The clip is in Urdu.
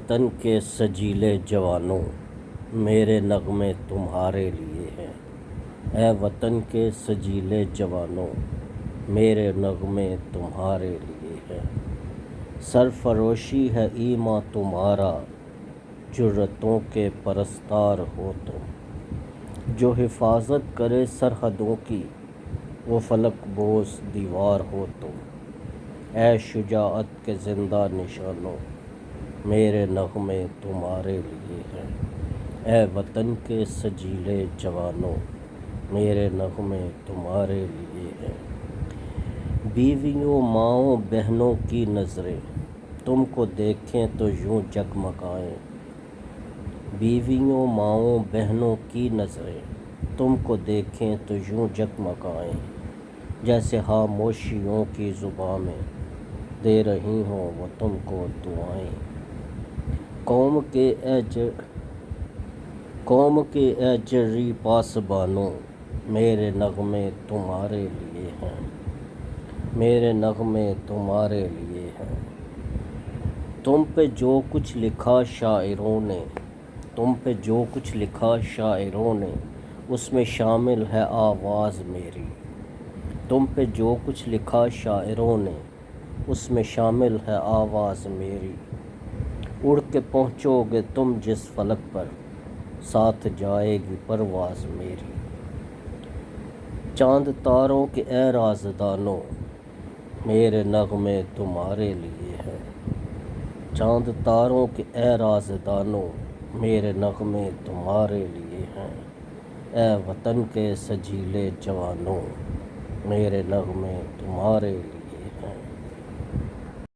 وطن کے سجیلے جوانوں، میرے نغمے تمہارے لیے ہیں۔ اے وطن کے سجیلے جوانوں، میرے نغمے تمہارے لیے ہیں۔ سرفروشی ہے ایماں تمہارا، جرأتوں کے پرستار ہو تم۔ جو حفاظت کرے سرحدوں کی، وہ فلک بوس دیوار ہو تم۔ اے شجاعت کے زندہ نشانوں، میرے نغمے تمہارے لیے ہیں۔ اے وطن کے سجیلے جوانوں، میرے نغمے تمہارے لیے ہیں۔ بیویوں، ماؤں، بہنوں کی نظریں تم کو دیکھیں تو یوں جگمگائیں۔ بیویوں، ماؤں، بہنوں کی نظریں تم کو دیکھیں تو یوں جگمگائیں۔ جیسے خاموشیوں کی زباں میں دے رہی ہوں وہ تم کو دعائیں۔ قوم کے اے جری پاسبانوں، میرے نغمے تمہارے لیے ہیں۔ میرے نغمے تمہارے لیے ہیں۔ تم پہ جو کچھ لکھا شاعروں نے، تم پہ جو کچھ لکھا شاعروں نے، اس میں شامل ہے آواز میری۔ تم پہ جو کچھ لکھا شاعروں نے، اس میں شامل ہے آواز میری۔ اڑ کے پہنچو گے تم جس فلک پر، ساتھ جائے گی پرواز میری۔ چاند تاروں کے اے رازدانوں، میرے نغمے تمہارے لیے ہیں۔ چاند تاروں کے اے رازدانوں، میرے نغمے تمہارے لیے ہیں۔ اے وطن کے سجیلے جوانوں، میرے نغمے تمہارے لیے